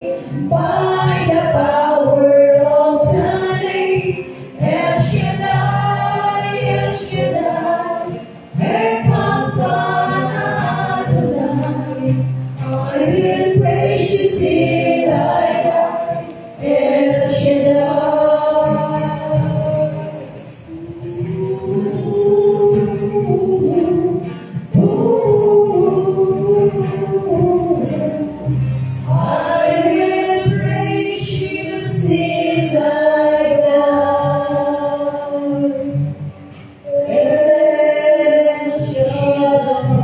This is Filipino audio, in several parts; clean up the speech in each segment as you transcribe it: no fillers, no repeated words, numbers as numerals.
By the power of time, El Shaddai, El Shaddai, Erkampan Adonai. I will praise you till I die, El Shaddai. I will praise you till I die. El Shaddai.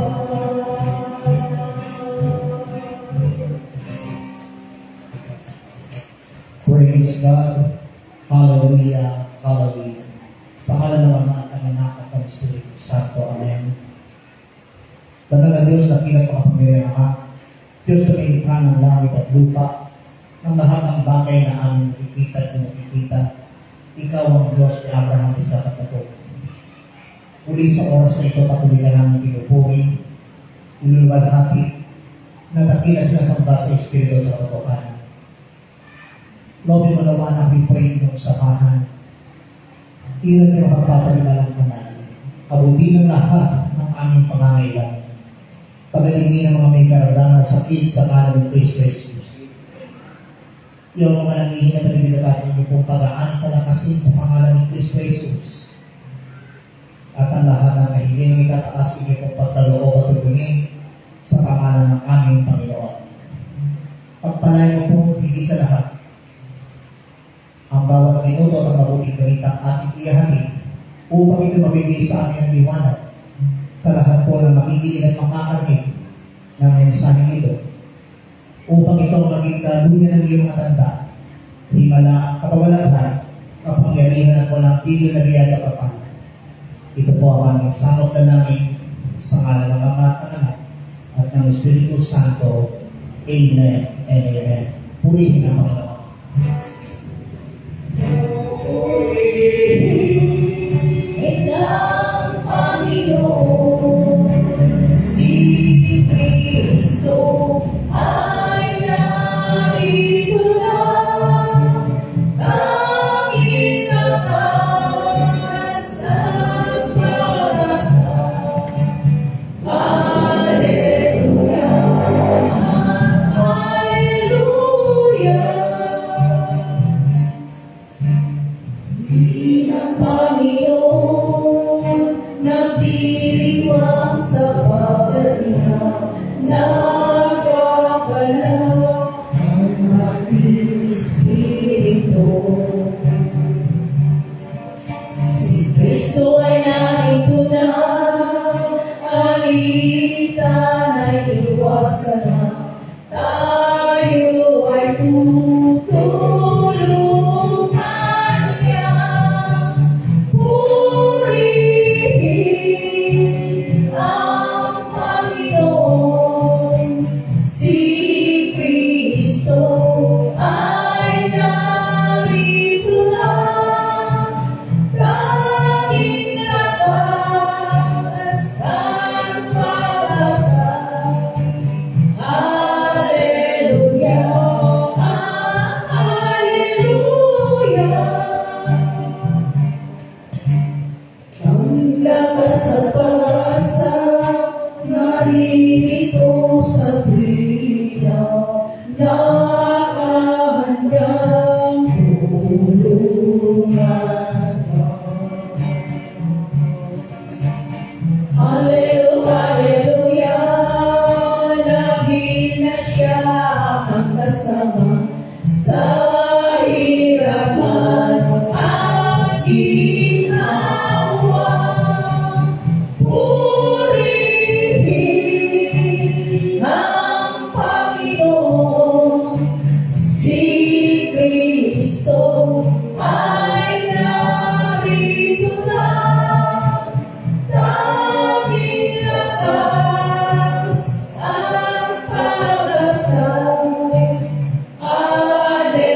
Praise God. Hallelujah. Hallelujah. Sa ngalan ng Ama at ng Anak at ng Espiritu Santo. Amen. Banal na Diyos na pinagpakapangyarihan Ama, Diyos na may likha ng langit at lupa, ng lahat ng bagay na aming nakikita at nakikita. Ikaw ang Diyos ni Abraham, Isaac at Jacob. Muli sa oras na ito, patuloy ka namin pinupuri, inulwalhati, na dakila sila sa sa Espiritu sa katotohanan. Lord, malawa namin po inyong samahan. Ilan niyo magpapalimalang kanal. Abutin ng lahat ng aming pangangailangan. Pagalingin ng mga may karamdaman at sakit sa ngalan ni Kristo Jesus. Yung mga nangihinga at nabibigatan niyo pong pag-aaning palakasin sa pangalan ni Kristo Jesus. At ang lahat ng nahiling itataas niyo pong pagkaloob at tutunin sa pangalan ng aming Panginoon. Pagpalain mo po higit sa lahat ang bawat minuto at ang mabuting balitang ating iyahatid upang ito mabigay sa amin ang liwanag sa lahat po na makikinig at makakarinig ng mensaheng ito upang ito maging kalunya ng iyong matanda, himala, kapawalahan, kapangyarihan at walang tigil na biyaya kapapala. Ito po ang aming samot na namin sa ngalan ng Ama at Anak at ng Espiritu Santo. Amen and amen. Purihin ang Panginoon. Purihin ang Panginoon, si Kristo ay narito na, tanging lakas at pag-asa. Hallelujah, hallelujah. Di ng Panginoon nagdiriwang sa pagdalihan, nagagalaw ang ating espiritu. Si Kristo ay narito na, alitan ay iwasan na, tayo ay tutulungan niya. Purihin ang Panginoon, si Kristo ay narito na, tanging lakas at pag-asa. Hallelujah, hallelujah. Ang lakas at pag-asa naririto sa tuwina, nakahandang tulungan. Hallelujah, naging na siya ang kasama sa hirapan at ginawa. Purihin ang Panginoon, si Kristo ay narito na, tanging lakas at pag-asa. Hallelujah.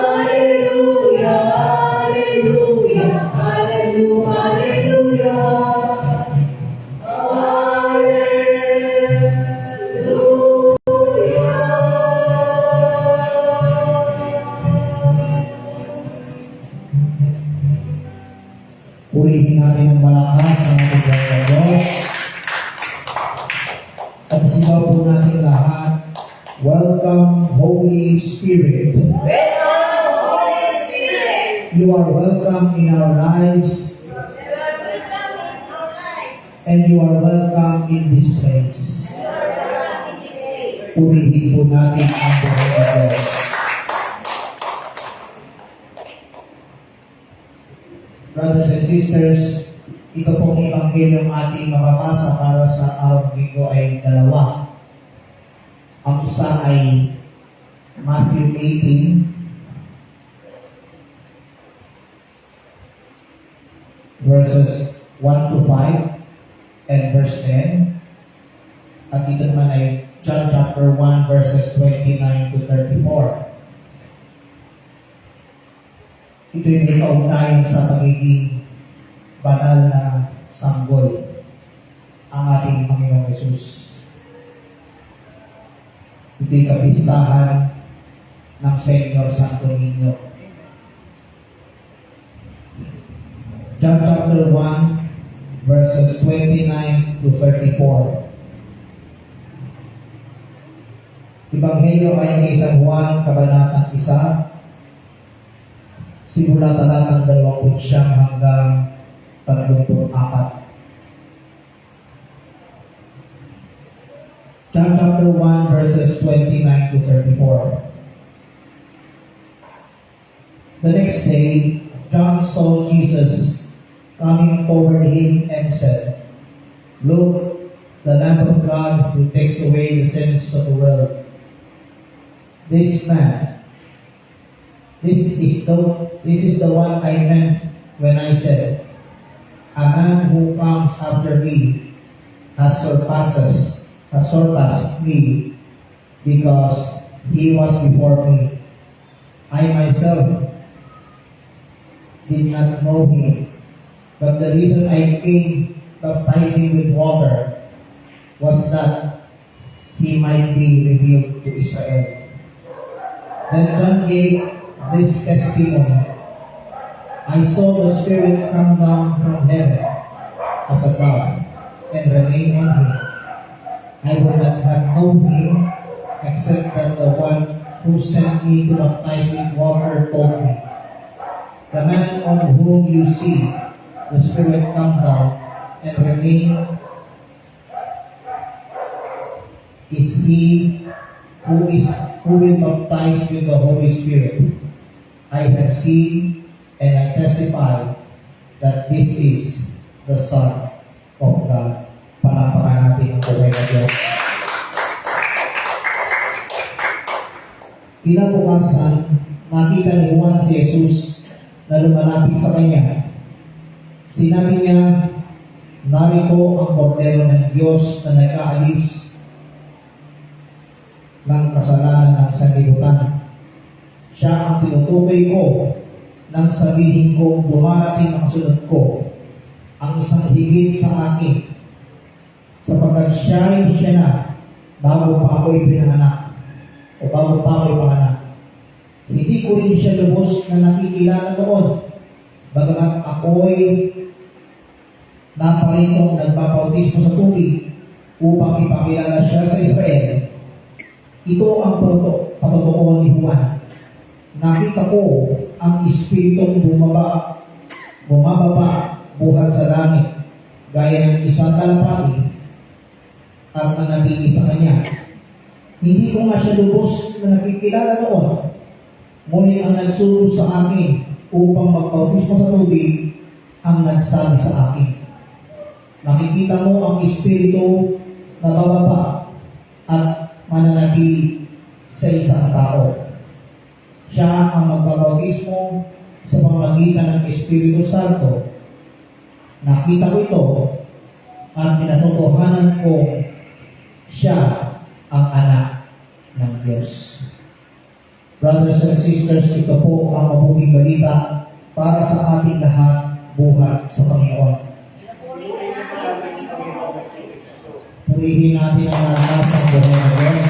Hallelujah, hallelujah, hallelujah, Purihin natin ng malakas ang ating Panginoon Diyos. At sigaw po natin lahat, welcome Holy Spirit. Welcome, Holy Spirit. You are welcome in our lives You are welcome in our lives. and you are welcome in this place. You are welcome in this place. Purihin po natin ang Panginoon Diyos. Brothers and sisters, ito pong ebanghelyong ating mababasa para sa araw ng linggo ay dalawa. Ang isa ay Matthew 18, verses 1 to 5 and verse 10. At dito naman ay John chapter 1, verses 29 to 34. Ito'y may kaugnayan sa pagiging banal na sanggol ang ating Panginoong Yesus. Ito'y kapistahan ng Senyor Santo Niño. John chapter 1, verses 29 to 34. Ebanghelyo ayon kay San Juan, kabanatang 1, simula talatang 29 hanggang 34. John chapter 1, verses 29 to 34. The next day, John saw Jesus coming toward him and said, "Look, the Lamb of God who takes away the sins of the world. This is the one I meant when I said, a man who comes after me has surpassed me because he was before me. I myself did not know him, but the reason I came baptizing with water was that he might be revealed to Israel." Then John gave this testimony, "I saw the Spirit come down from heaven as a dove and remain on him. I would not have known him except that the one who sent me to baptize with water told me, 'The man on whom you see the Spirit come down and remain is he who will baptize with the Holy Spirit. I have seen and I testify that this is the Son of God." Palapakan natin ang buhay na Diyos. Kinabukasan, nakita ni Juan si Jesus na lumalapit sa kanya. Sinabi niya, "Narito ang Kordero ng Diyos na nag-aalis ng kasalanan ng sanlibutan. Siya ang tinutukoy ko nang sabihin kong dumarating ang kasunod ko, ang isang higit sa akin, sapagkat siya na bago pa ako'y pinanganak o bago pa ako'y panganak. Hindi ko rin siya lubos na nakikilala noon, bagamat ako'y naparitong nagpapautismo sa tubig upang ipakilala siya sa Israel. Ito ang patotoo ni Juan. Nakita ko ang Espiritong bumababa buhat sa langit, gaya ng isang kalapati at nanatili sa kanya. Hindi ko nga siya lubos na nakikilala noon, ngunit ang nagsulong sa akin upang magpautismo sa tubig ang nagsabi sa akin, makikita mo ang Espiritu na bababa at mananatili sa isang tao. Siya ang magbabautismo sa pamamagitan ng Espiritu Santo. Nakita ko ito at pinatotohanan ko siya ang anak ng Diyos. Brothers and sisters, ito po ang mabuting balita para sa ating lahat buhat sa Panginoon. Purihin natin ang naranasan buhay ng Diyos.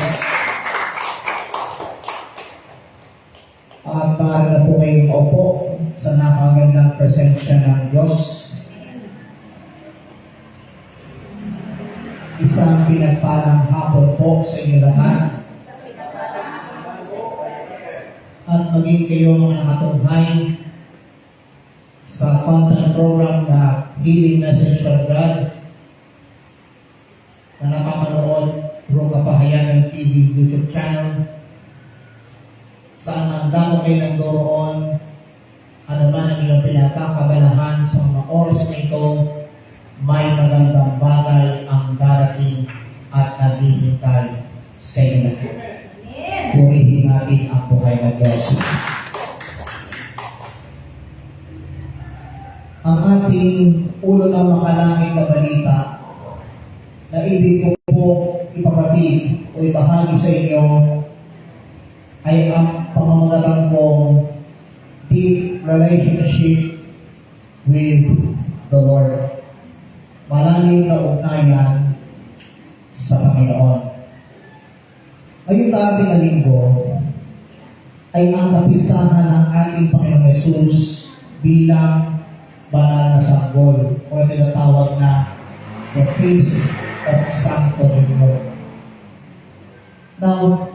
At maaari na po kayong maupo sa napakagandang presensya ng Diyos. Isang pinagpalang hapon po sa inyo lahat. At maging kayo mga nakatunghay sa content program na Healing Message from God na napapanood through Kapahayanan TV YouTube channel. Saan man damo kayo nagdoroon, ano man ang iyong pinagkakabalahan sa mga oras na ito, may magandang bagay ang darating at naghihintay sa inyo lahat. Purihin natin ang buhay ng Diyos. Ang ating ulo ng makalangit na balita na ibig ko po ipapatid o ibahagi sa inyo ay ang pamamagitan kong deep relationship with the Lord. Malalim na ugnayan sa Panginoon. Ngayong darating na linggo ay ang kapistahan ng ating Panginoong Yesus bilang banal na sanggol o tinatawag na the Feast of Santo Niño. Now,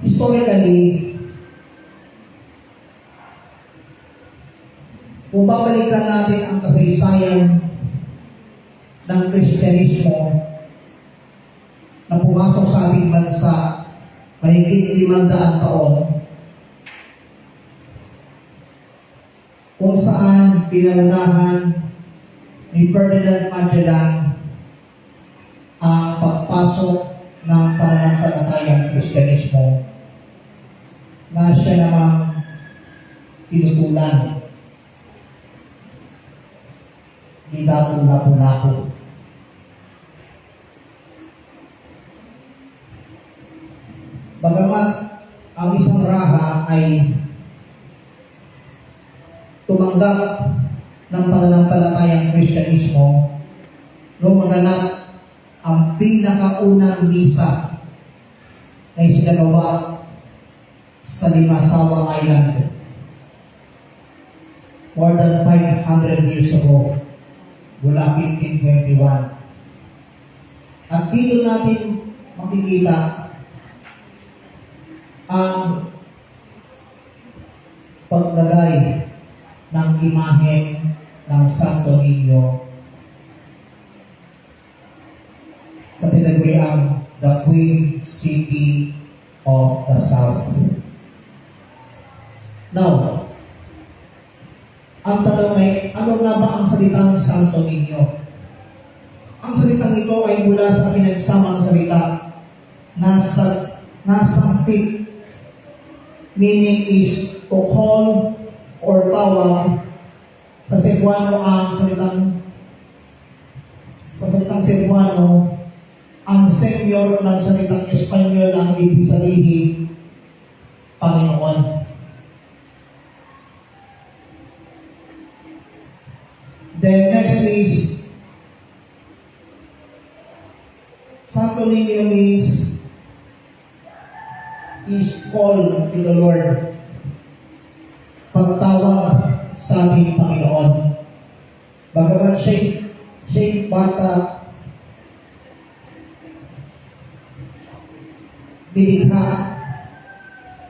historically, kung babalik lang natin ang kasaysayan ng Kristyanismo na pumasok sa ating bansa mahigit 500 taon, kung saan pinaunahan ni Ferdinand Magellan ang pagpasok ng pananampalatayang Kristyanismo na siya namang tinutulan ni Dato' Lapu-Lapu. Bagamat ang isang raha ay tumanggap ng pananampalatayang Kristyanismo noong maganap ang pinakaunang misa na isinagawa sa Limasawa Island more than 500 years ago, mula 1521. At dito natin makikita ang paglagay ng imahe ng Santo Niño sa tinaguriang the Queen City of the South. Now, ang tanong ay, ano nga ba ang salitang Santo Niño? Ang salitang ito ay mula sa pinagsamang salita nasangpit, meaning is to call or tawag. Sa Cebuano sa salitang Cebuano, ang senyor ng salitang Espanyol ang ibig sabihin Panginoon. Then next is Santo Niño means is called to the Lord. Pagtawag sa ating Panginoon. Bagamat siya'y bata, dilikha,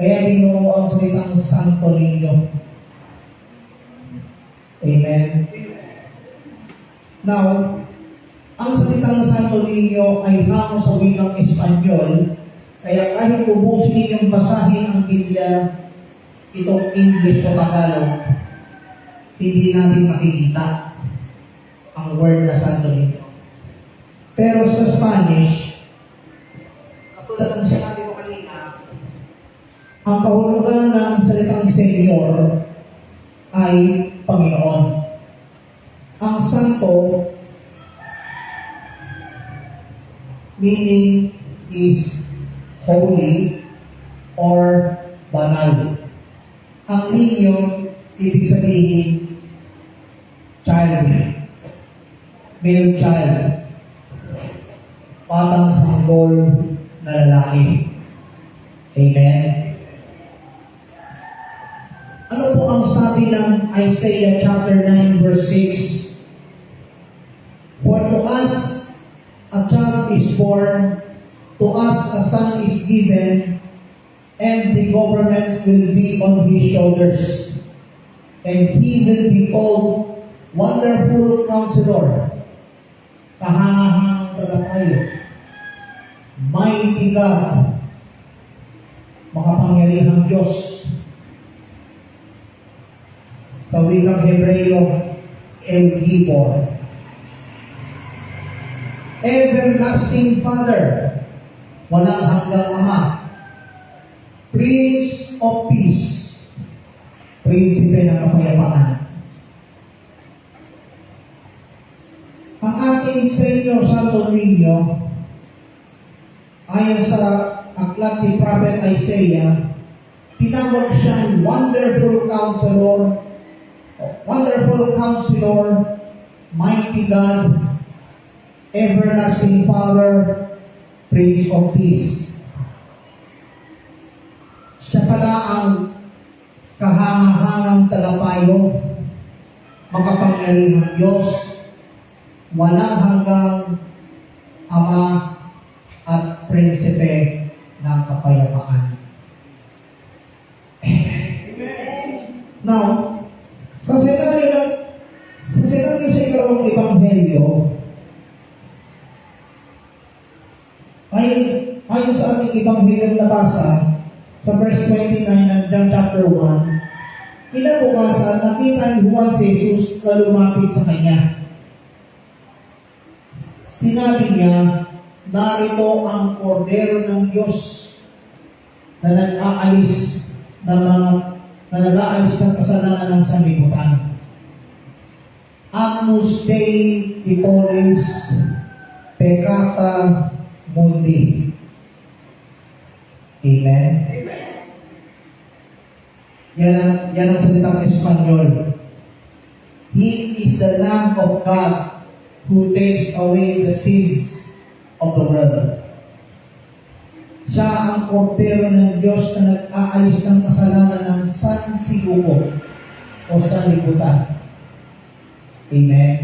kaya binuo ang salitang Santo Niño. Amen. Now, ang salitang Santo Niño ay hango sa wikang Espanyol, kaya kahit ubusin ninyong basahin ang Biblia, itong English o Tagalog, hindi natin makikita ang word na Santo Niño. Pero sa Spanish, katulad ng sinabi ko kanina, ang kahulugan ng salitang Senyor ay Panginoon. Ang Santo meaning is holy or banal. Ang ninyo, ibig sabihin, child. Male child. Batang sanggol na lalaki. Amen. Ano po ang sabi ng Isaiah chapter 9 verse 6? For to us a child is born, to us a son is given, and the government will be on his shoulders. And he will be called Wonderful Counselor, kahangahangang tagapayo, Mighty God, makapangyarihang Diyos. Sa wikang Hebreo, El Gibor. Everlasting Father, walang hanggang Ama. Prince of Peace, Prinsipe ng Kapayapaan. Ang ating Senyor Santo Niño, ayon sa aklat ni Prophet Isaiah, tinawag siyang Wonderful Counselor, Mighty God, Everlasting Father, Prince of Peace. Siya pala ang kahangahangang tagapayo, makapangyarihang Diyos, walang hanggang Ama at Prinsipe ng Kapayapaan. Amen. Now, sa sinabi sa ikalawang ebanghelyo, ayon sa ating ebanghelyo nabasa, sa verse 29 ng John chapter 1, kinabukasan, nakita ni Juan si Jesus na lumapit sa kanya. Sinabi niya, narito ang kordero ng Diyos na nag-aalis ng kasalanan ng sanlibutan. Agnus Dei titores peccata mundi. Amen. Yan ang salitang Espanyol. He is the Lamb of God who takes away the sins of the world. Siya ang kordero ng Diyos na nag-aalis ng kasalanan ng sanlibutan o sanlibutan. Amen.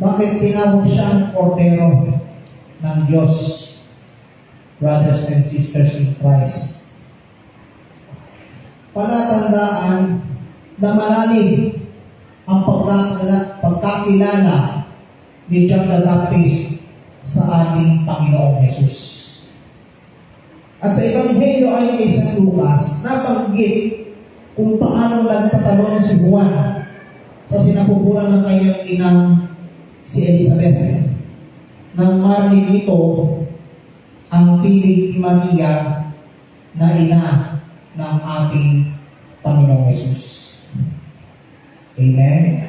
Bakit tinawag siyang kordero ng Diyos, brothers and sisters in Christ? Palatandaan na malalim ang pagkakilala ni John the Baptist sa ating Panginoong Jesus. At sa Ebanghelyo ayon kay San Lucas, nabanggit kung paano nagtatalon si Juan sa sinapupunan ng kanyang inang si Elizabeth. Nang marinig nito ang tinig ni Maria na ina ng ating Panginoong Jesus. Amen.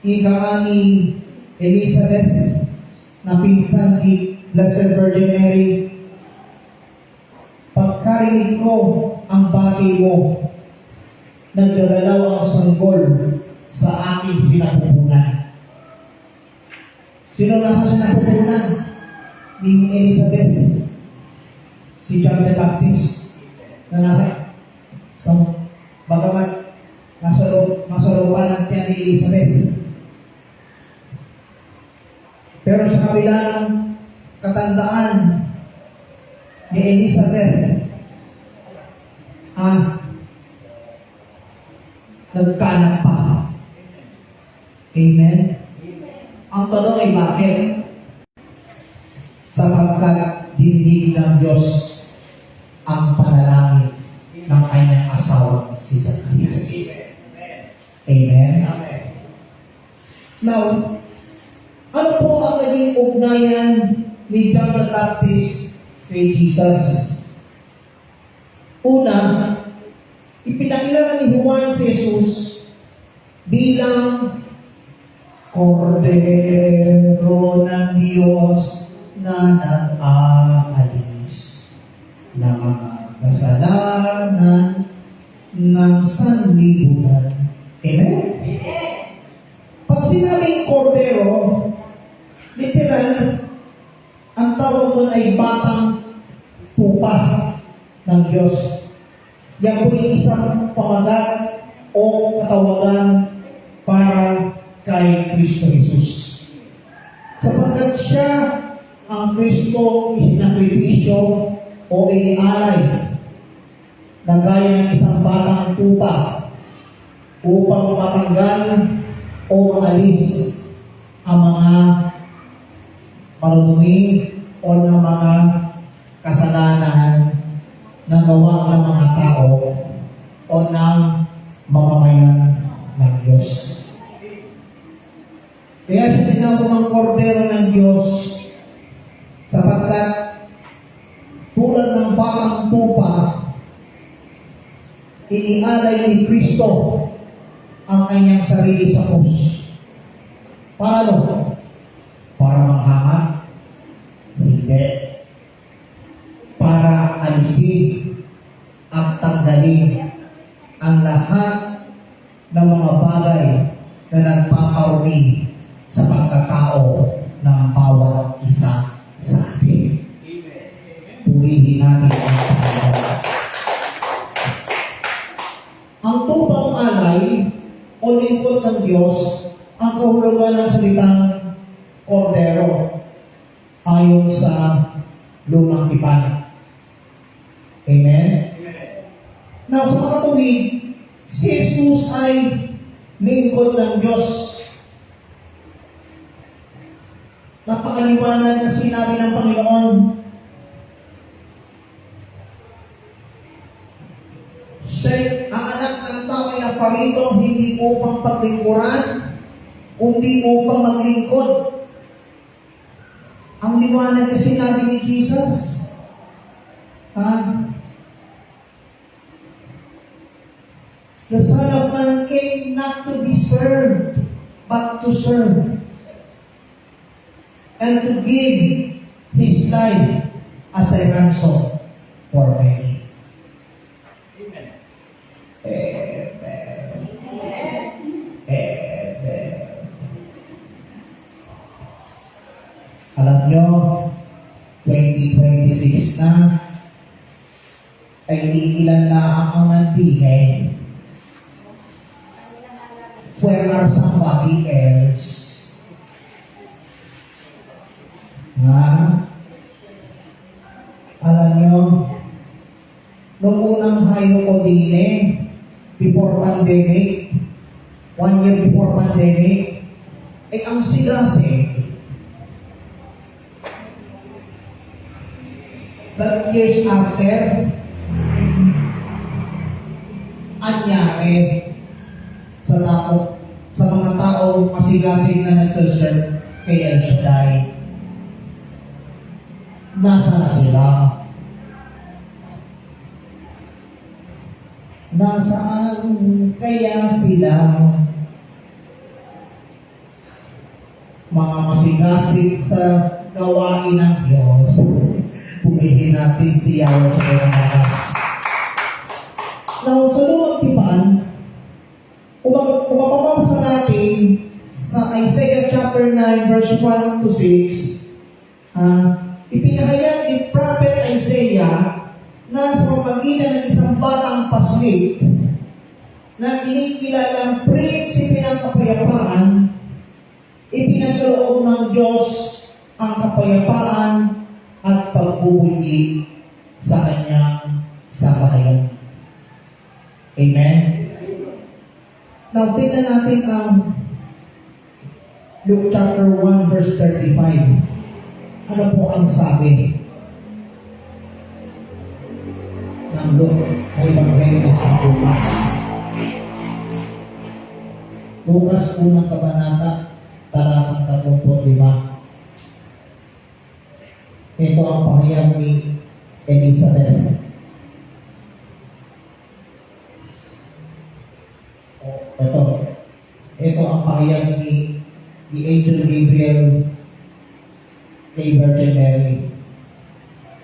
Ika ni Elizabeth na pinsan ni Blessed Virgin Mary, pagkarinig ko ang bati mo, nagdadalaw ang sanggol sa aking sinapupunan. Sino nasa sinapupunan ni Elizabeth? Si John the Baptist na bagamat nasa looban ng tiyan ni Elizabeth. Pero sa kabila ng katandaan ni Elizabeth, nagkaanak pa. Amen? Ang tanong ay bakit? Sapagkat dininig ng Diyos ang panalangin ng kanyang asawa si Zacarias. Amen? Now, ano po ang naging ugnayan ni John the Baptist kay Jesus? Una, ipinakilala ni Juan si Jesus bilang Kordero ng Diyos na nag-aalis ng mga kasalanan ng sanlibutan. Amen? Pag sinabing kordero, literal, ang tawag doon ay batang tupa ng Diyos. Yan po ay isang pamagat o katawagan para kay Kristo Jesus. Sapagkat siya ang Kristo isinakripisyo o inialay na gaya ng isang batang tupa upang matanggal o maalis ang mga marunong o ng mga kasalanan na gawa ng mga tao o ng mamamayan ng Diyos. Kaya siya tinawag ng kordero ng Diyos sapagkat tulad ng batang tupa, inialay ni Kristo ang kanyang sarili sa krus. Para ano? Para manghanga? Hindi. Para alisin at tanggalin ang lahat ng mga bagay na nagpaparumi sa pagkatao ng bawat isa sa atin. Purihin natin ang Panginoon. Ang tupang alay o lingkod ng Diyos ang kahulugan ng salitang kordero ayon sa lumang tipan. Amen? Now, sa mga tuwid, si Jesus ay lingkod ng Diyos. Napakaliwanag na sinabi ng Panginoon, siya ang anak ng tao ay naparito hindi upang paglingkuran, kundi upang maglingkod. Ang liwanag na sinabi ni Jesus, the Son of Man came not to be served, but to serve, and to give His life as a ransom for many. Amen. Alam nyo, 2026 na, ay di ilan lang ang nandihin. Where are somebody else? Alam nyo, noong unang hayo ko din before pandemic, 1 year before pandemic, ay ang sigasig. But years after, anyari sa tao, sa mga taong masigasig na nagsaserve kay El Shaddai. Nasa na sila? Nasaan kaya sila? Mga masigasig sa gawain ng Diyos. Pumihin natin si Yahweh sa pagmamalas. Now, sa lumang tipan, umababasa natin sa Isaiah chapter 9, verse 1 to 6, ipinahayag ni Prophet Isaiah na sa pamagitan ng isang batang paslit na kinikilalang prinsipe ng kapayapaan, ipinagkaloob ng Diyos ang kapayapaan at pagbubuli sa kanyang sambahayan. Amen? Now, tingnan natin ang Luke chapter 1, verse 35. Ano po ang sabi ng Luke o Ebanghelyo sa Lucas? Lucas, unang kabanata, talatang 35. Ito ang pahayag ni Elizabeth. Ito ang pahayag ni Angel Gabriel kay Virgin Mary.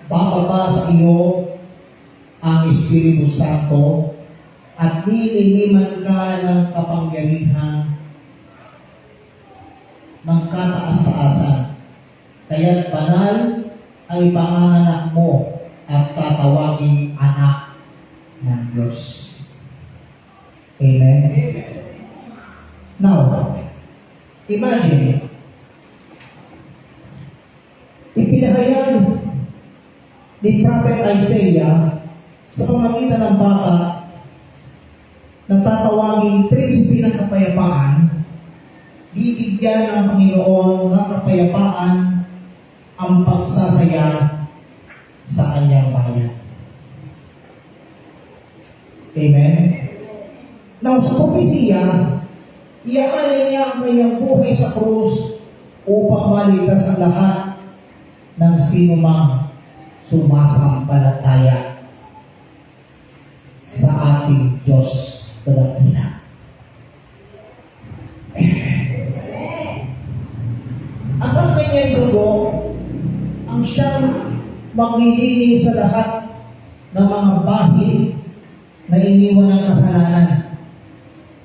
Bababa sa iyo Espiritu Santo at nililiman ka ng kapangyarihan ng kataas-taasan. Kaya't banal ay panganganak mo at tatawaging anak ng Diyos. Amen? Now, imagine, ipinahayag ni Prophet Isaiah sa pamagitan ng bata na tatawaging prinsipe ng kapayapaan, bibigyan ng Panginoon ng kapayapaan ang pagsasaya sa kanyang bayan. Amen? Now, sa propesiya, iaalay niya ang kanyang buhay sa krus upang maligtas ang lahat ng sinumang sumasampalataya sa ating Diyos Kadakila. At ang kanyang dugo ang siyang maglilinis sa lahat ng mga bahid na iniwan ng kasalanan.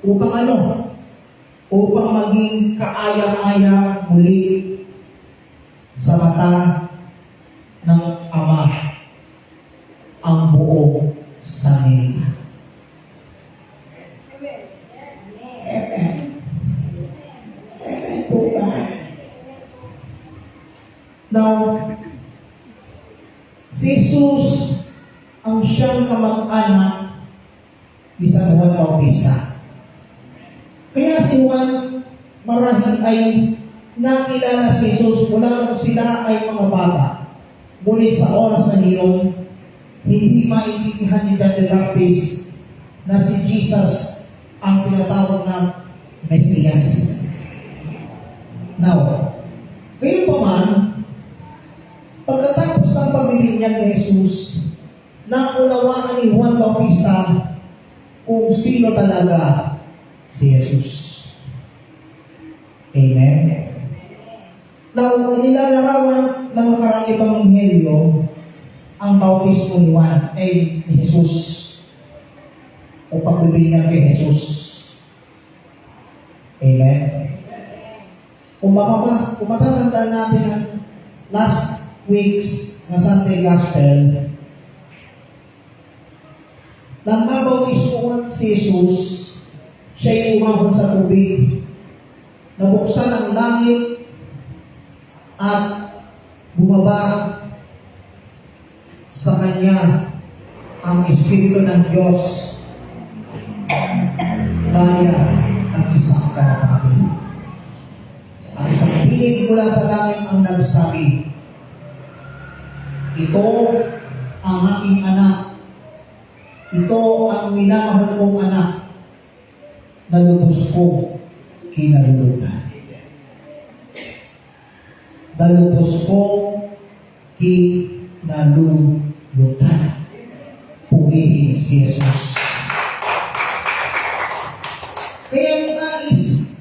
Upang ano? Upang maging kaaya-aya muli sa mata ng Ama ang buong sanlibutan. Amen. Amen po ba? Now, si Jesus ang siyang kamag-anak ni San Juan Bautista. Kaya si Juan marahil ay nakilala si Jesus mula nung sila ay mga bata. Ngunit sa oras na iyon, hindi maintindihan ni John the Baptist na si Jesus ang pinatawag na Mesiyas. Now, ngayon pa man, pagkatapos ng pagbibinyag ni Jesus, naunawaan ni Juan Bautista kung sino talaga si Jesus. Amen? Now, nilalarawan ng makarang ebanghelyo ang bautismo ni Juan ay ni Jesus o pagbibinyag kay Jesus. Amen? Kung matatandaan natin ang last week's na Sunday Gospel, nang mabautismo si Jesus, siya'y umahon sa tubig, nabuksan ang langit, at bumaba sa kanya ang Espiritu ng Diyos gaya ng isang kalapati. Ang isang pinig mula sa langit ang nagsabi, "Ito ang aking anak, ito ang minamahal kong anak, na lubos ko kinalulutan." Dalubos ko kinalulutan. Purihin si Jesus. Kaya nais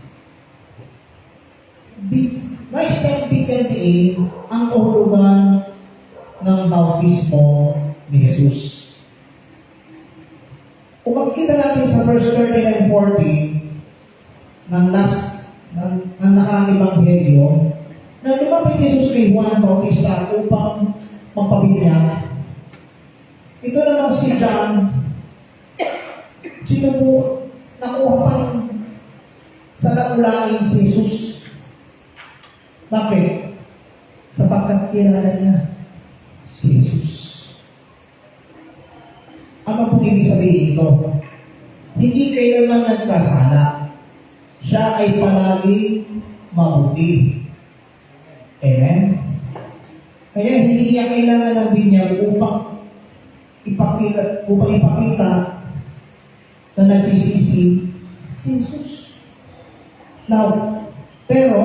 tayong bigyan ang kahulugan ng bautismo ni Jesus. Kung makikita natin sa verse 39-40 ng nakang ebanghelyo, na lumapit si Jesus kay Juan Bautista upang magpabinyag. Ito naman si John, nakuha pang sa naulain si Jesus. Bakit? Sapagkat kilala niya si Jesus. Ano pong ibig sabihin ito? Hindi kailanman nagkasala. Siya ay palagi mabuti. Amen? Kaya hindi niya kailangan ng binyag upang ipakita na nagsisisi si Jesus. Now, pero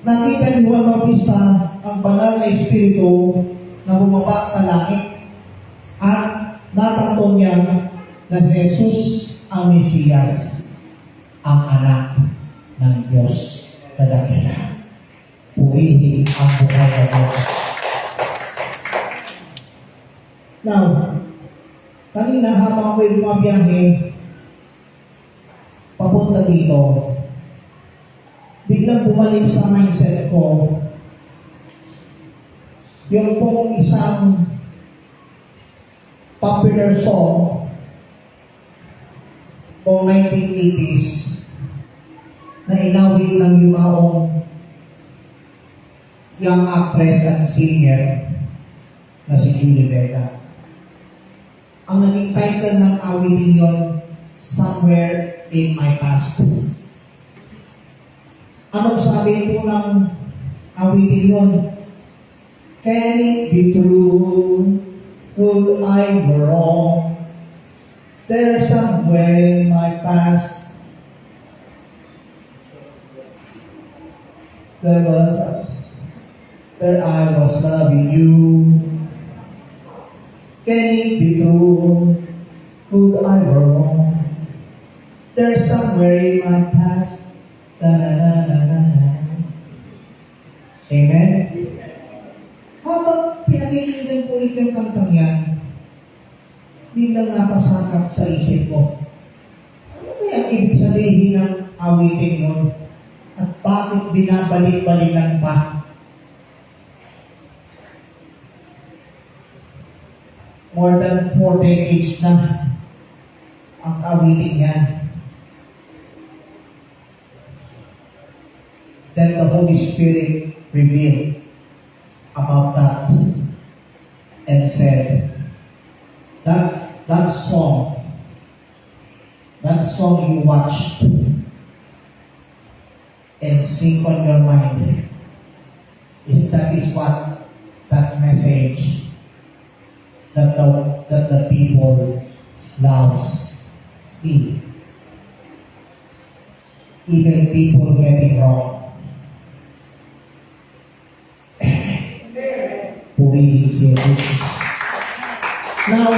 nakita ni Juan Bautista ang banal na Espiritu na bumaba sa langit at natanto niya na si Jesus ang Mesiyas, ang anak ng Diyos Kadakila. Purihin ang buhay ng Diyos. Now, Kanina habang ako'y bumabiyahe, papunta dito, biglang bumalik sa mindset ko yung pong isang popular song noong 1980s na inawit ng yumaong young actress at singer na si Julie Vega. Ang naging title ng awitin yon, Somewhere in My Past. Anong sabi po ng awitin yon? Can it be true? Could I be wrong? There's somewhere in my past. There I was loving you. Can it be true? Could I be wrong? There's somewhere in my past. Da, da, da, da, da, da. Amen? Habang pinakikinggan ko ulit yung kantang yan, biglang napasakap sa isip ko, ano kaya ibig sabihin ng awitin yun? At bakit binabalik-balikan pa? More than 4 decades na ang awitin yan. Then the Holy Spirit revealed about that and said, that song you watched and sing on your mind is what that message that the people loves me. Even people getting wrong. Purihin si Jesus. Now,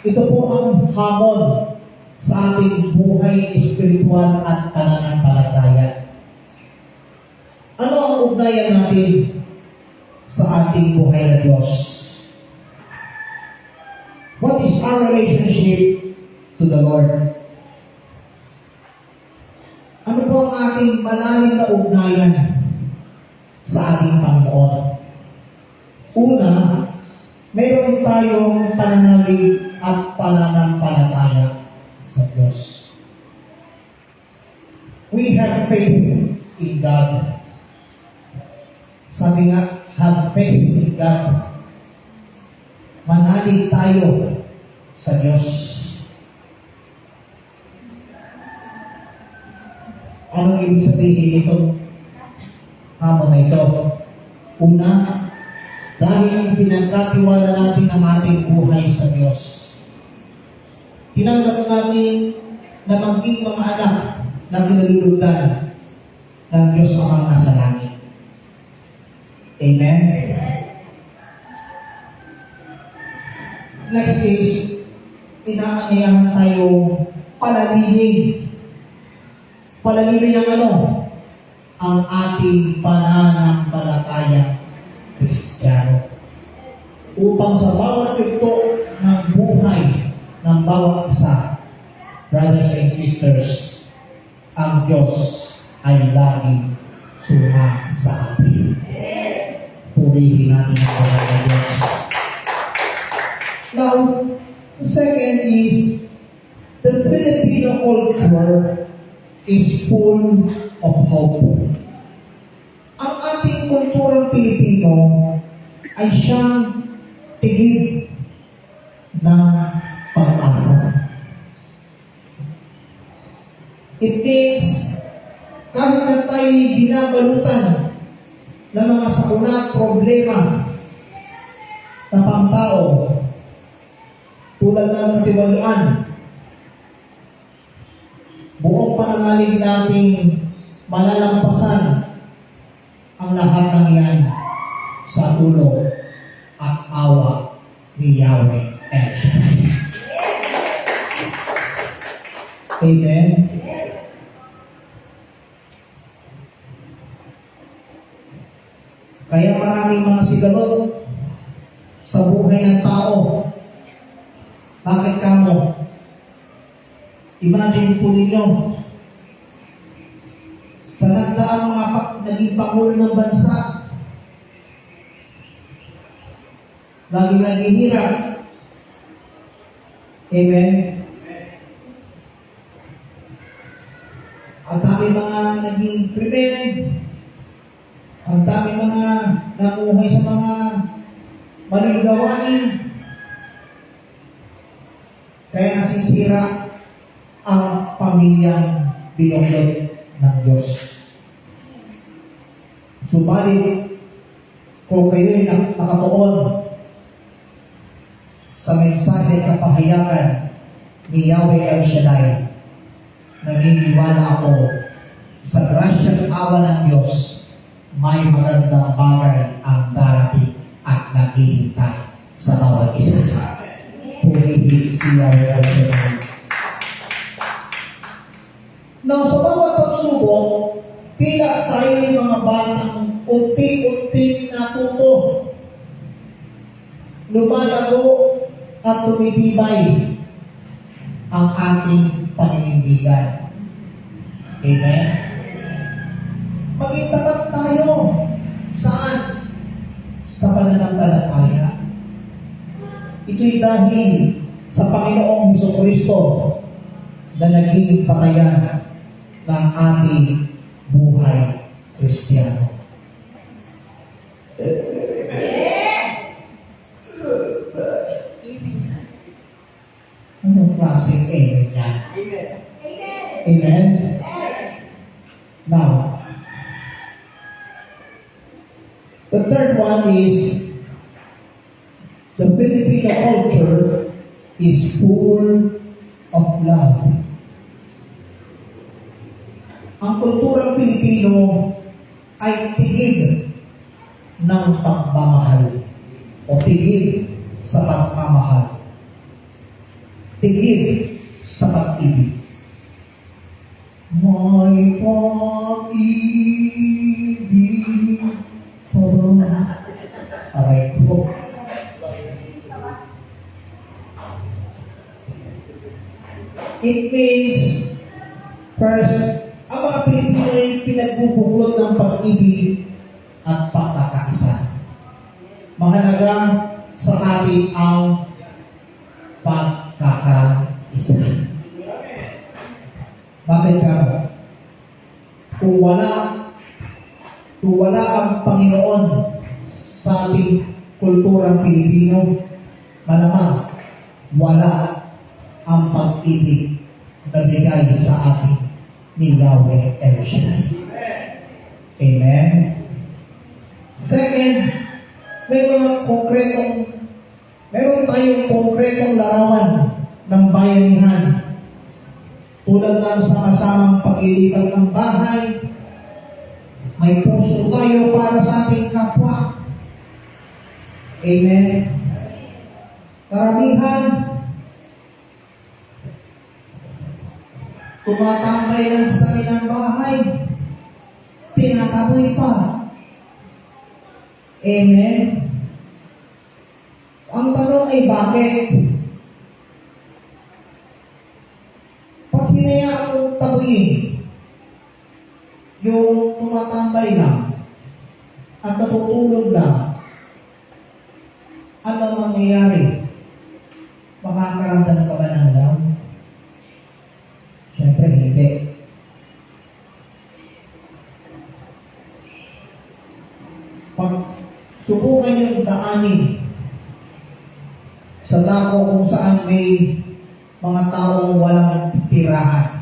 ito po ang hamon sa ating buhay espiritual at pananampalataya. Ano ang ugnayan natin sa ating buhay na Diyos? What is our relationship to the Lord? Ano po ang ating malalim na ugnayan sa ating Panginoon? Una, mayroon tayong pananalig at pananampalataya sa Diyos. We have faith in God. Sabi nga, have faith in God. Manalig tayo sa Diyos. Anong ibig sabihin itong hamon na ito? Una, dahil pinagkatiwala natin ang ating buhay sa Diyos. Tinanggap natin na maging mga anak na kinalulugdan ng Diyos ang nasa langit. Amen? Next is, inaanyayahan tayo palalinin. Palalinin ng ano? Ang ating pananampalataya Kristiyano. Upang sa bawat yugto ng buhay ng bawat isa, brothers and sisters, ang Diyos ay laging sumasabi. Purihin natin ang pangalan ng Diyos. Now, the second is, the Filipino culture is full of hope. Ang ating kulturang Pilipino ay siyang tigib ng pag-asa. It means, kahit na tayo'y binabalutan ng mga sakuna problema na pangtao, tulad ng katiwalian, buong pananalig nating malalampasan ang lahat ng yan sa tulong at awa ni Yahweh El Shaddai. Amen? Kaya maraming mga sigalot sa buhay ng tao. Bakit Imagine po ninyo, sa nagdaang mga naging Pangulo ng bansa, laging naghihirap. Amen? Ang dami mga naging krimen, ang dami mga namuhay sa mga maling gawain, kaya nasisira ang pamilyang binunod ng Diyos. Subalit, kung kayo'y nakatuon sa mensahe at kapahayagan ni Yahweh El Shaddai, naniniwala ako sa grasya at awa ng Diyos, may magandang bagay ang darating at naghihintay sa bawat isa. Pumihig si Yahweh El Shaddai. Now, sa bawat pagsubok, tila tayo mga batang unti-unting natuto, lumalago at tumitibay ang ating paninindigan. Amen? Maging tapat tayo. Saan? Sa pananampalataya. Ito'y dahil sa Panginoong Jesucristo na naging patayan ng ating buhay Kristiyano. Anong klaseng amen yan? Amen? Now, the third one is the Filipino culture is full of love. Ang kulturang Pilipino ay tigid ng pagmamahal o tigid sa pagmamahal. Tigid sa pag-ibig. May pag-ibig pa ba? Aray ko. It means, first, ang mga Pilipino ay pinagbubuklod ng pag-ibig at pagkakaisa. Mahalaga sa atin ang pagkakaisa. Bakit ka? Kung wala ang Panginoon sa ating kulturang Pilipino, malamang wala ang pag-ibig na bigay sa atin ni Yahweh El Shaddai. Amen? Second, meron tayong konkretong larawan ng bayanihan. Tulad ng sa kasamang paglilipat ng bahay, may puso tayo para sa ating kapwa. Amen? Karamihan, tumatambay lang sa kanilang bahay, tinataboy pa. Amen? Ang tanong ay bakit? Pag hinayaan mong tabuyin yung tumatambay lang at natutulog lang, ano mangyayari? Makakaramdam ka ba ng love? Siyempre, hindi. Pag subukan yung daanin sa dako kung saan may mga taong walang tirahan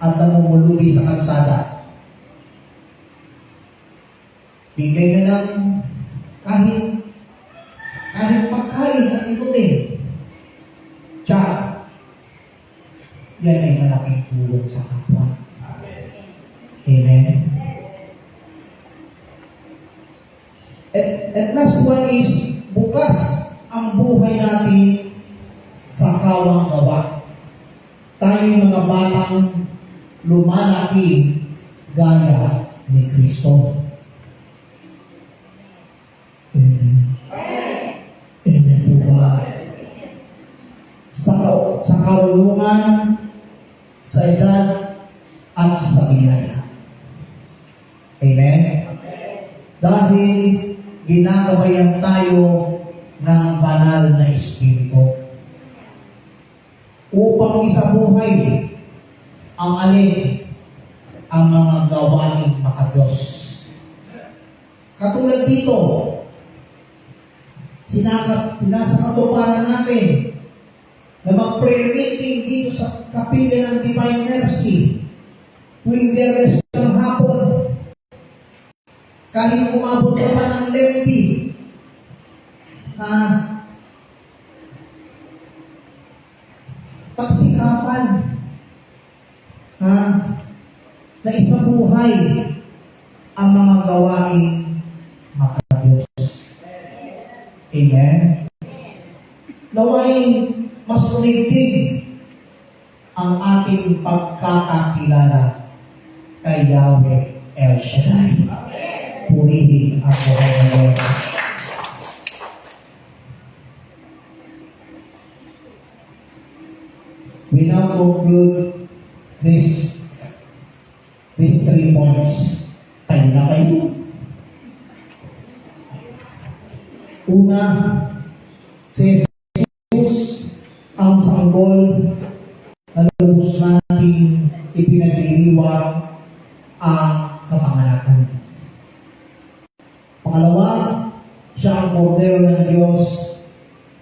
at namumulubi sa kalsada, bigay na lang kahit pagkain at inumin. Tsaka, yan ay malaking tulong sa kapwa. Amen? At last one is, bukas ang buhay natin sa kawang gawa. Tayo mga batang lumalaki gaya ni Kristo. Amen. Amen po ba? Sa kaulungan sa edad at sa binaya. Amen? Dahil ginagabayan tayo ng banal na Espiritu upang isabuhay ang alin ang mga gawaing makadiyos. Katulad dito, sinasakatuparan natin na mag-prayer meeting dito sa Kapilya ng Divine Mercy tuwing Biyernes ng hapon. Kahit umabot ka pa ng lengthy, pagsikapan na isabuhay ang mga gawaing makadiyos. Amen? Naway mas sumigtig ang ating pagkakakilala kay Yahweh El Shaddai. Purihin ang buhay ng Diyos. We now conclude these 3 points. Tayo na kayo. Una, si Jesus ang sanggol na lubos natin ipinagdiriwang ang kapanganakan. Pangalawa, siya ang kordero ng Diyos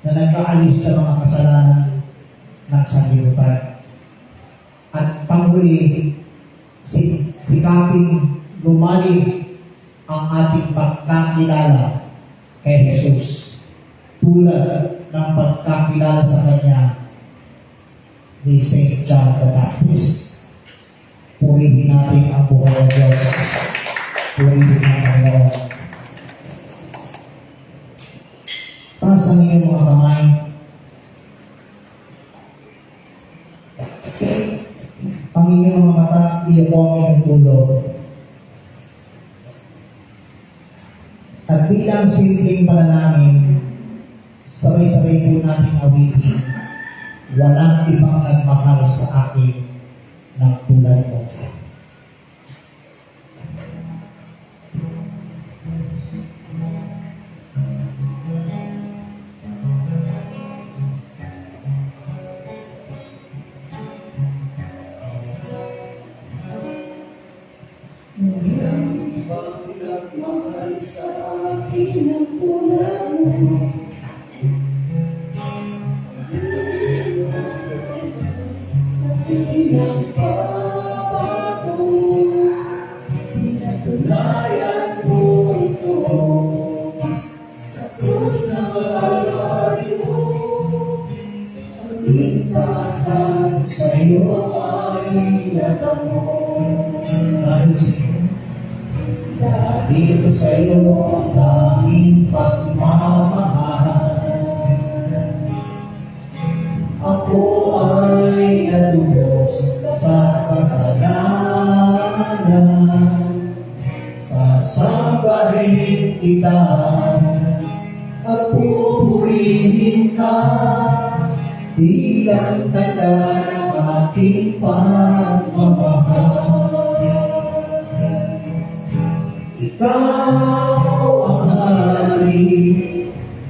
na nag-aalis sa mga kasalanan ng sanlibutan. At panghuli, sikaping lumali ang ating pagkakilala kay Jesus tulad ng pagkakilala sa Kanya ni St. John the Baptist. Purihin natin ang buhay ng Diyos. Purihin ang Panginoon. Taas ang inyong mga kamay. Ang inyong mga mata, iyo po ang inyong ulo. At bilang simpleng panalangin, sabay-sabay po natin awitin, walang ibang nagmahal sa akin ng tulad mo. Mahal sa akin ang tulad mo. Pinagpapago, pinatunayan mo ito sa krus ng Kalbaryo. Ang ligtasan sa iyo ay natamo. Dahil sa iyo ang tanging pagmamahal, ako ay natubos sa kasalanan. Sasambahin kita at pupurihin ka bilang tanda ng ating pagmamahal. Ikaw ang hari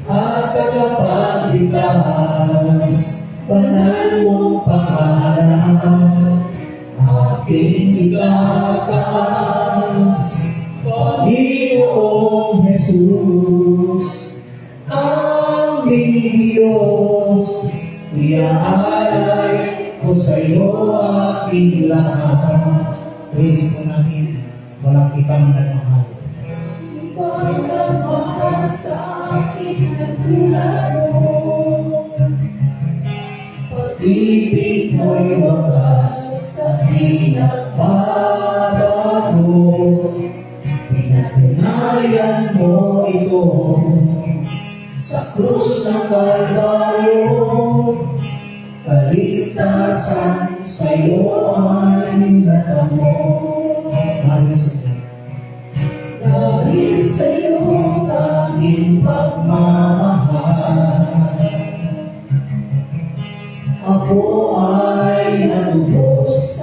at tagapagligtas, banal mong pangalan, aking itataas. Panginoong Jesus, aming Diyos, iaalay ko sa iyo aking lahat. Pwede po natin, walang ibang nagmahal. Pagmamahal sa akin ang tulad mo. Pag-ibig mo'y wagas at di nagbabago. Pinatunayan mo ito sa krus ng Kalbaryo. Kaligtasan sa iyo ay natamo. Dahil sa iyong tanging pagmamahal, ako ay natubos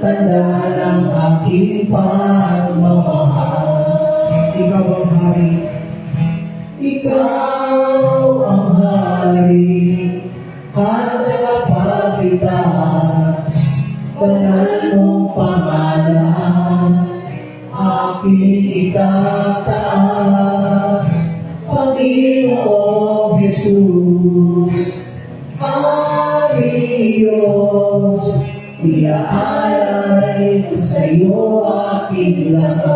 tanda ng aking pagmamahal. Ikaw ang hari, ikaw ang hari, at tagapagligtas, banal mong pangalan, aking itataas, Panginoong Jesus, aming Diyos, iaalay ko sa iyo aking lahat.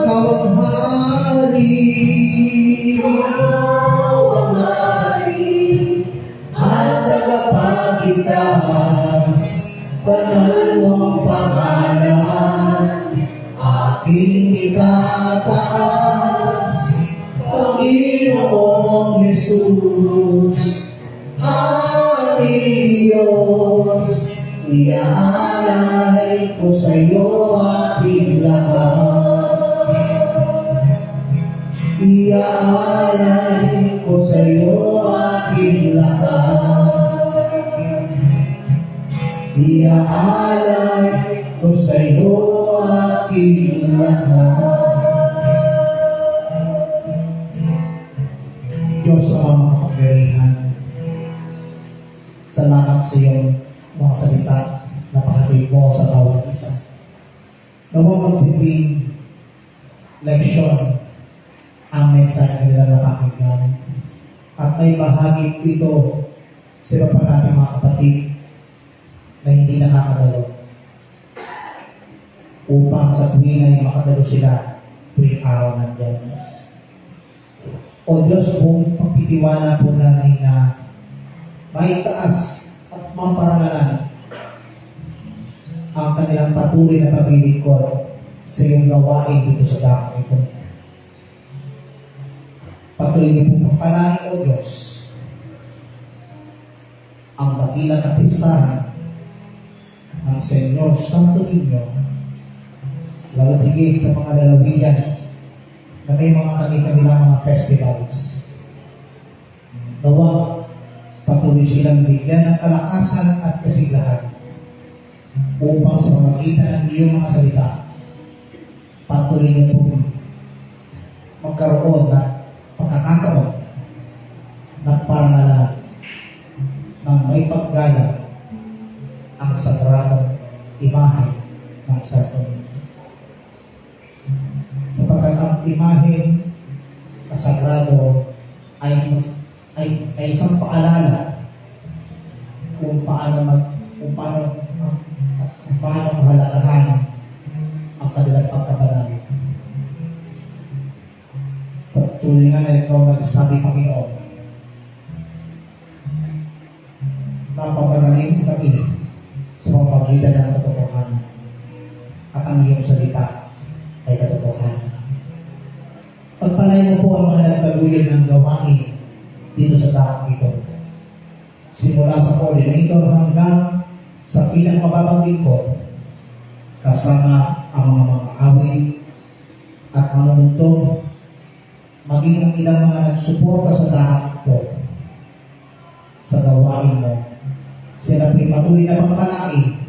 Ikaw ang hari, at tagapagligtas, banal mong pangalan, aking itataas, Panginoong Jesus, aming Diyos, iaalay ko sa iyo aking lahat. Iaalay ko sa iyo aking lahat. Iaalay ko sa iyo aking lahat. Diyos ang makapangyarihan, salamat sa iyong mga salita na pahatid mo sa bawat isa. Nawang magsilbing leksyon ang mensahe nila na pakinggan. At may bahagi ito sa iba pa nating mga kapatid na hindi nakakadalo upang sa tuwing ay makadalo sila tuwing araw ng Biyernes. O Diyos, kung pagtitiwala po namin na may taas at mamparangalan ang kanilang patuloy na paglilingkod sa iyong gawain dito sa dakong ito. Patuloy niyo po pagpalain, O Diyos, ang dakilang na pistahan ng Senyor Santo Niño, lalo higit sa mga lalawigan na may mga kanilang mga festivals. Nawa, patuloy silang bigyan ng kalakasan at kasiglahan upang sa magitan ng iyong mga salita, patuloy niyo po magkaroon ng pagkakataon ng parangalan ng may paggalang ang sagradong imahe ng Santo Niño. Sapagkat ang imahe na sagrado ay isang paalala kung paano mahalagahan ang kanilang pagkabanal. Sa tulingan na ikaw nagsasabi, Panginoon, na pagpagaling kami sa pamamagitan ng katotohanan at ang iyong salita ay katotohanan. Pagpalain mo po ang mga nagtaguyan ng gawain dito sa dakong ito. Simula sa coordinator hanggang sa pinakamababang lingkod, kasama ang mga awit at manununtong, maging ang ilang mga nagsuporta sa dakong ito sa gawain mo. Sila patuloy na pagpalain,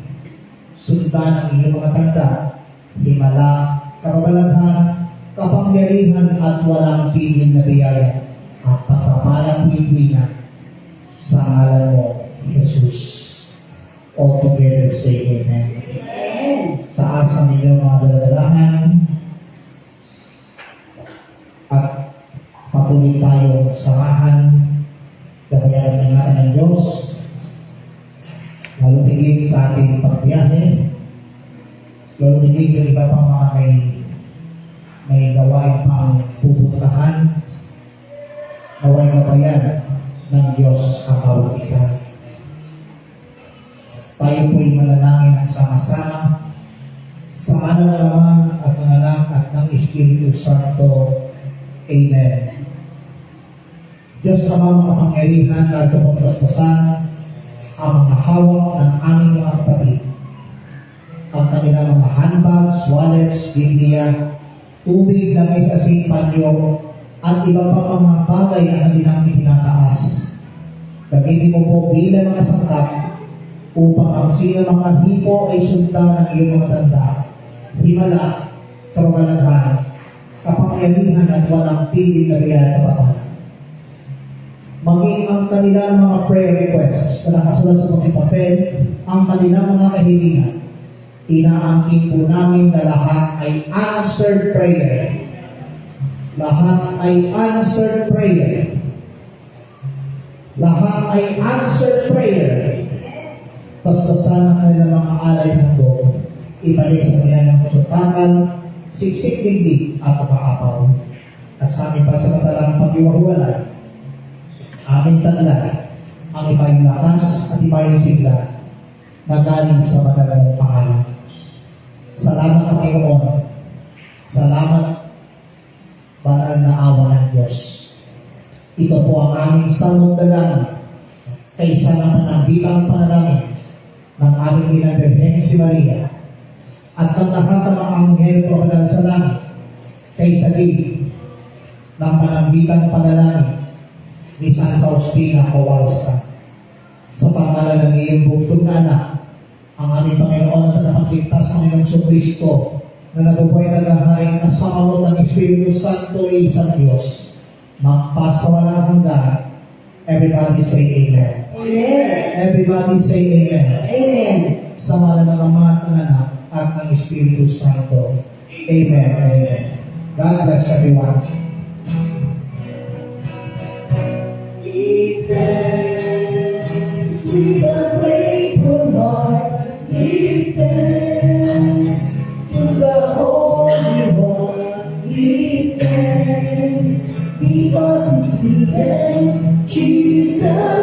sundan ang inyong mga tanda, himala, kababalaghan, kapangyarihan at walang tigil na biyaya at pagpapalang pipina sa ngalan mo, Jesus. All together say Amen. Taas ang inyong mga daladalahan at patuloy tayo samahan, gabayan ng ingatan ng Diyos, lalo tigil sa ating pagbiyahe, lalo tigil yung iba pang mga may gawain pang pupuntahan, naway gabayan ng Diyos ang bawat isa. Tayo po'y manalangin ang sama-sama sa ngalan ng Ama at ng Anak at ng Espiritu Santo. Amen. Diyos Ama, makapangyarihan at tumutlaspasan ang mga hawak ng aming mga kapatid, ang kanilang mga handbags, wallets, Biblia, tubig na may sasing panyo, at iba pa mga bagay na kanilang itinataas. Gamitin mo po bilang mga sangkap upang ang sino mga hipo ay sundan ng iyong mga tanda, himala, kababalaghan, kapangyarihan at walang tigil na biyaya at kapatanan. Maging ang kanilang mga prayer requests na nakasulat sa papel, ang kanilang mga kahilingan, inaangkin po namin na lahat ay answered prayer. Lahat ay answered prayer. Lahat ay answered prayer. Paspasan ang kanilang mga alay ng doon, ibalik sa kanilang kasultanan, siksik digdig at kapaapaw. At sa aming pansamatalang pag-iwahiwalay, aming tanda ang ipayong lakas at ipayong sigla na galing sa madalang pangalan. Salamat, Panginoon. Salamat, banal na awa ng Diyos. Ito po ang aming salmong dalangin kaysa ng panambilang panalangin ng aming Birheng si Maria at ng lahat ng mga anghel papadal sa langit kaysa din ng panambilang panalangin ni San Faustina Kowalska. Sa pangalan ng iyong bugtong na anak, ang aming Panginoon at nakapagligtas ng Panginoong Kristo na nabubuhay na gahain na sa kamot ng Espiritu Santo ay isang Diyos. Magpasawalang hanggan. Everybody say Amen. Amen. Everybody say Amen. Amen. Sa ngalan ng Ama at ng Anak at ng Espiritu Santo. Amen. Amen. God bless everyone. Give thanks with a grateful heart. Give thanks to the Holy One. Give thanks because He's given Jesus.